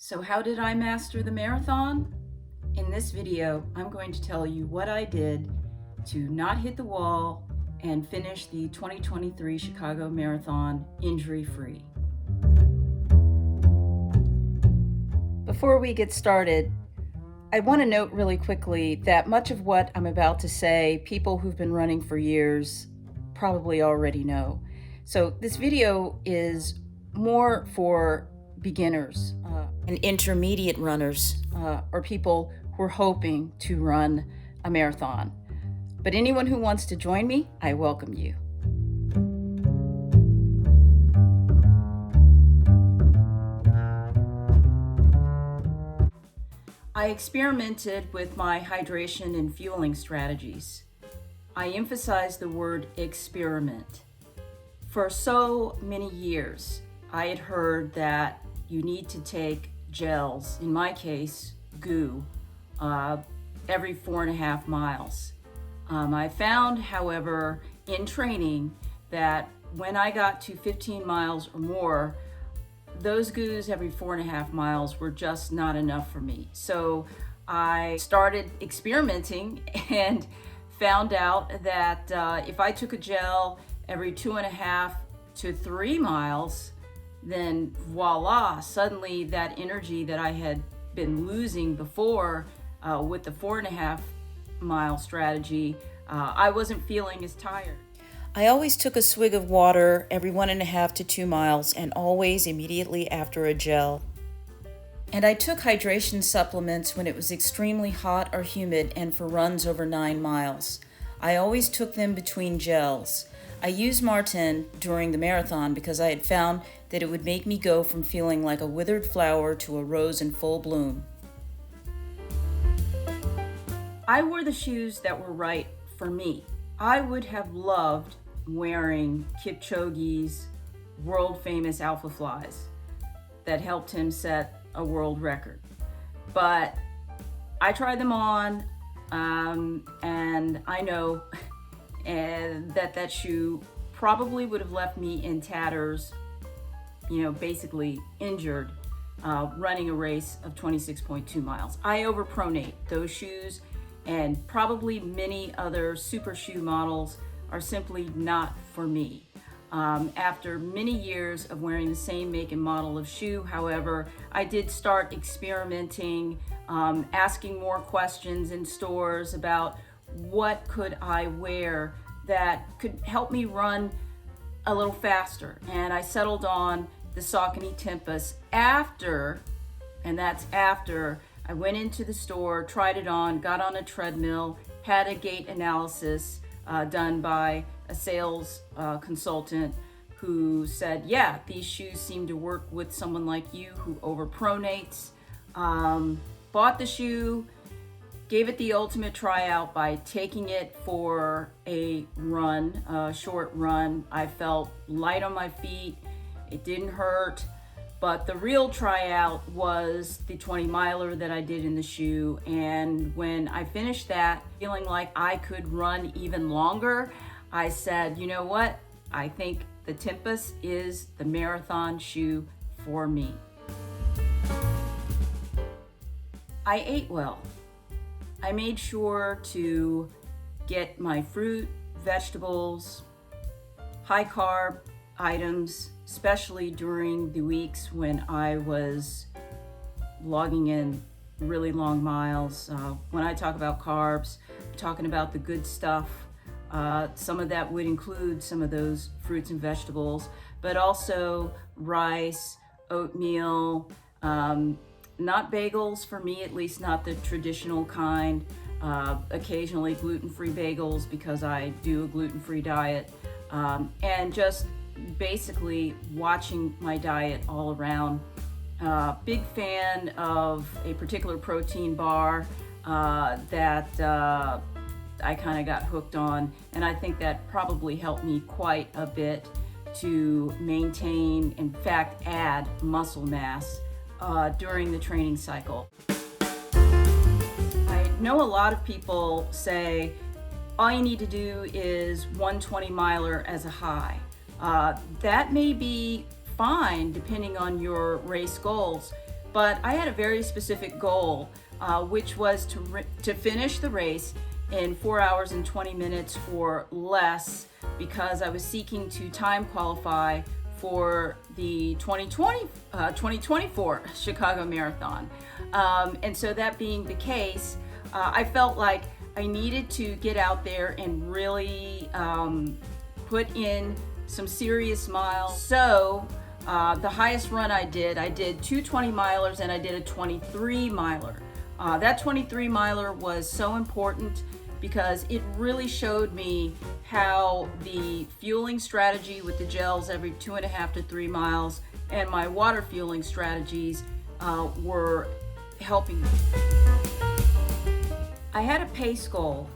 So how did I master the marathon? In this video, I'm going to tell you what I did to not hit the wall and finish the 2023 Chicago Marathon injury-free. Before we get started, I want to note really quickly that much of what I'm about to say, people who've been running for years probably already know. So this video is more for beginners and intermediate runners or people who are hoping to run a marathon. But anyone who wants to join me, I welcome you. I experimented with my hydration and fueling strategies. I emphasize the word experiment. For so many years, I had heard that you need to take gels, in my case, goo, every 4.5 miles. I found, however, in training that when I got to 15 miles or more, those goos every 4.5 miles were just not enough for me. So I started experimenting and found out that if I took a gel every 2.5 to 3 miles, then voila, suddenly that energy that I had been losing before with the 4.5 mile strategy, I wasn't feeling as tired. I always took a swig of water every 1.5 to 2 miles and always immediately after a gel. And I took hydration supplements when it was extremely hot or humid and for runs over 9 miles. I always took them between gels. I used Martin during the marathon because I had found that it would make me go from feeling like a withered flower to a rose in full bloom. I wore the shoes that were right for me. I would have loved wearing Kipchoge's world famous Alpha Flies that helped him set a world record. But I tried them on and I know that shoe probably would have left me in tatters, basically injured, running a race of 26.2 miles. I overpronate. Those shoes and probably many other super shoe models are simply not for me. After many years of wearing the same make and model of shoe, however, I did start experimenting, asking more questions in stores about what could I wear that could help me run a little faster. And I settled on the Saucony Tempus after I went into the store, tried it on, got on a treadmill, had a gait analysis done by a sales consultant who said, yeah, these shoes seem to work with someone like you who overpronates. Bought the shoe, gave it the ultimate tryout by taking it for a run, a short run. I felt light on my feet, it didn't hurt. But the real tryout was the 20 miler that I did in the shoe. And when I finished that, feeling like I could run even longer, I said, you know what? I think the Tempus is the marathon shoe for me. I ate well. I made sure to get my fruit, vegetables, high carb items, especially during the weeks when I was logging in really long miles. When I talk about carbs, I'm talking about the good stuff. Some of that would include some of those fruits and vegetables, but also rice, oatmeal, not bagels for me, at least not the traditional kind. Occasionally gluten-free bagels because I do a gluten-free diet, and just basically watching my diet all around. Big fan of a particular protein bar that I kind of got hooked on, and I think that probably helped me quite a bit to maintain, in fact, add muscle mass during the training cycle. I know a lot of people say all you need to do is 120 miler as a high. That may be fine depending on your race goals, but I had a very specific goal, which was to finish the race in 4 hours and 20 minutes or less, because I was seeking to time qualify for the 2024 Chicago Marathon. And so that being the case, I felt like I needed to get out there and really put in some serious miles. So the highest run I did 2 20-milers and I did a 23-miler. That 23-miler was so important because it really showed me how the fueling strategy with the gels every 2.5 to 3 miles and my water fueling strategies were helping me. I had a pace goal.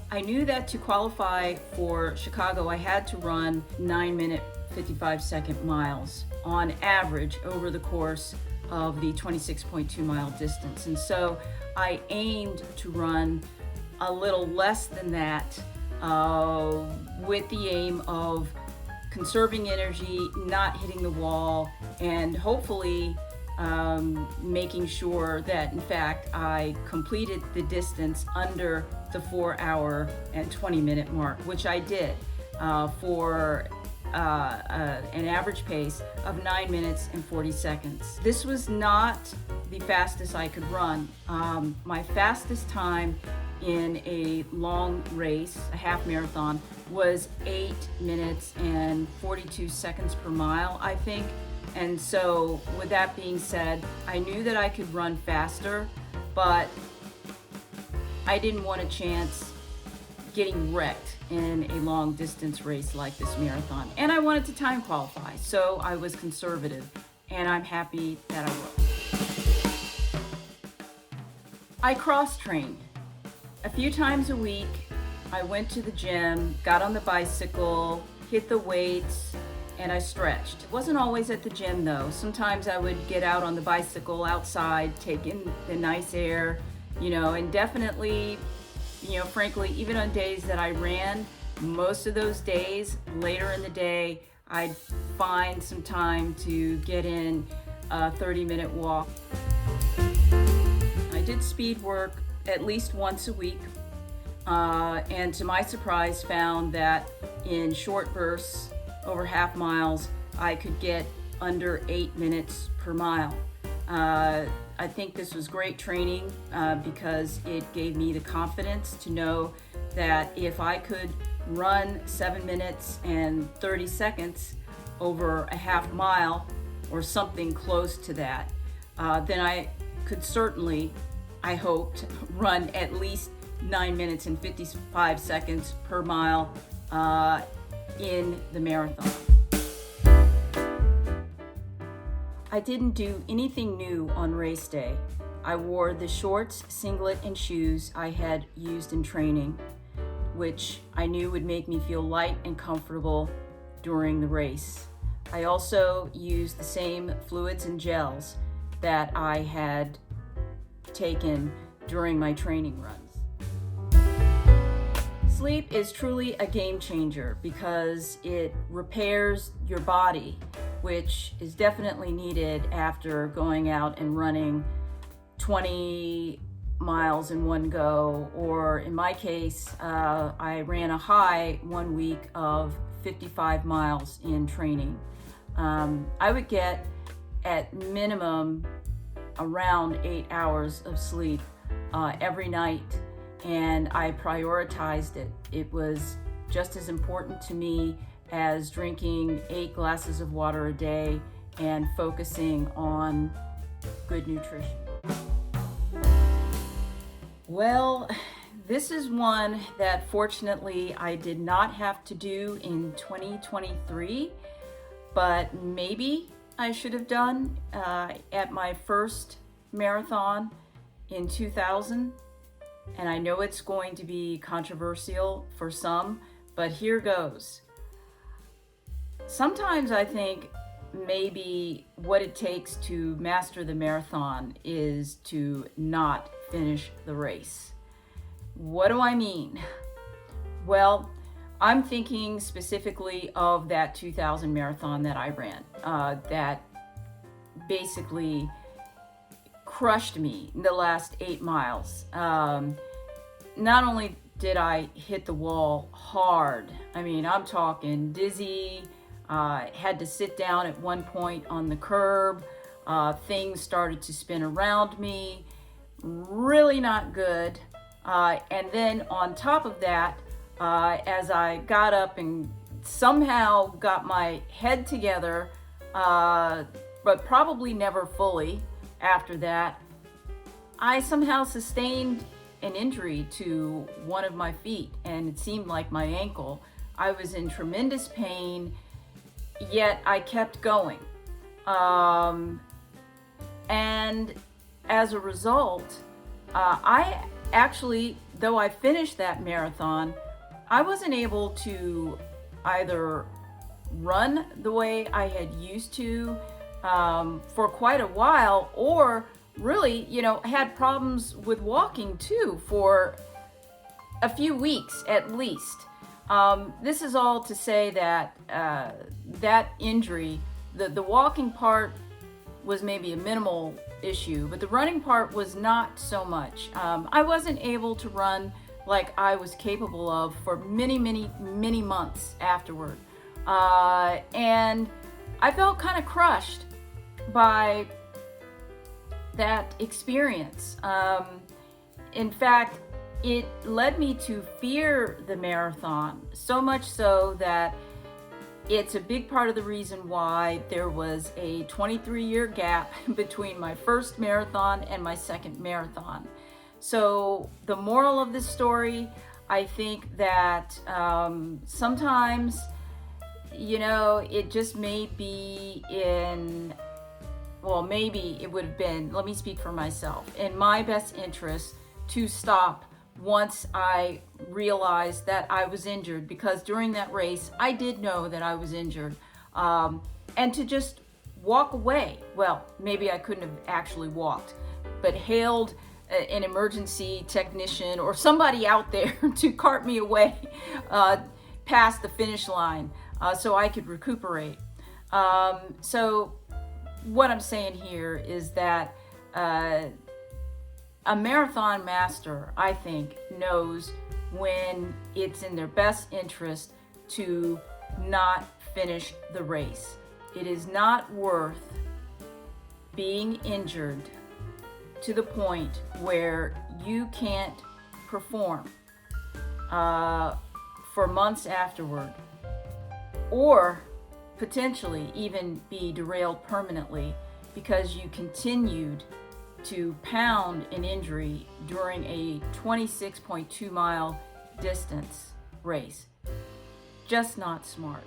I knew that to qualify for Chicago, I had to run 9-minute 55-second miles on average over the course of the 26.2 mile distance. And so I aimed to run a little less than that with the aim of conserving energy, not hitting the wall, and hopefully making sure that in fact I completed the distance under the 4 hour and 20 minute mark, which I did for an average pace of 9 minutes and 40 seconds. This was not the fastest I could run. My fastest time in a long race, a half marathon, was 8 minutes and 42 seconds per mile, I think. And so with that being said, I knew that I could run faster, but I didn't want a chance getting wrecked in a long distance race like this marathon. And I wanted to time qualify, so I was conservative, and I'm happy that I was. I cross-trained. A few times a week, I went to the gym, got on the bicycle, hit the weights, and I stretched. It wasn't always at the gym though. Sometimes I would get out on the bicycle outside, take in the nice air, and definitely, frankly, even on days that I ran, most of those days, later in the day, I'd find some time to get in a 30-minute walk. I did speed work at least once a week, and to my surprise found that in short bursts, over half miles, I could get under 8 minutes per mile. I think this was great training because it gave me the confidence to know that if I could run 7 minutes and 30 seconds over a half mile or something close to that, then I could certainly, I hoped, run at least 9 minutes and 55 seconds per mile in the marathon. I didn't do anything new on race day. I wore the shorts, singlet, and shoes I had used in training, which I knew would make me feel light and comfortable during the race. I also used the same fluids and gels that I had taken during my training runs. Sleep is truly a game changer because it repairs your body, which is definitely needed after going out and running 20 miles in one go, or in my case, I ran a high 1 week of 55 miles in training. I would get at minimum around 8 hours of sleep every night, and I prioritized it. It was just as important to me as drinking 8 glasses of water a day and focusing on good nutrition. Well, this is one that fortunately I did not have to do in 2023, but maybe I should have done at my first marathon in 2000. And I know it's going to be controversial for some, but here goes. Sometimes I think maybe what it takes to master the marathon is to not finish the race. What do I mean? Well, I'm thinking specifically of that 2000 marathon that I ran. That basically crushed me in the last 8 miles. Not only did I hit the wall hard, I mean, I'm talking dizzy, had to sit down at one point on the curb, things started to spin around me, really not good. And then on top of that, as I got up and somehow got my head together, but probably never fully after that, I somehow sustained an injury to one of my feet, and it seemed like my ankle. I was in tremendous pain, yet I kept going. And as a result, I actually, though I finished that marathon, I wasn't able to either run the way I had used to for quite a while, or really, had problems with walking too for a few weeks at least. This is all to say that that injury, the walking part was maybe a minimal issue, but the running part was not so much. I wasn't able to run like I was capable of for many, many, many months afterward. And I felt kind of crushed by that experience. In fact, it led me to fear the marathon, so much so that it's a big part of the reason why there was a 23-year gap between my first marathon and my second marathon. So the moral of this story, I think that sometimes, it just may be maybe it would have been, let me speak for myself, in my best interest to stop once I realized that I was injured, because during that race, I did know that I was injured, and to just walk away. Well, maybe I couldn't have actually walked, but hailed an emergency technician or somebody out there to cart me away past the finish line so I could recuperate. So what I'm saying here is that a marathon master, I think, knows when it's in their best interest to not finish the race. It is not worth being injured to the point where you can't perform for months afterward, or potentially even be derailed permanently because you continued to pound an injury during a 26.2 mile distance race. Just not smart.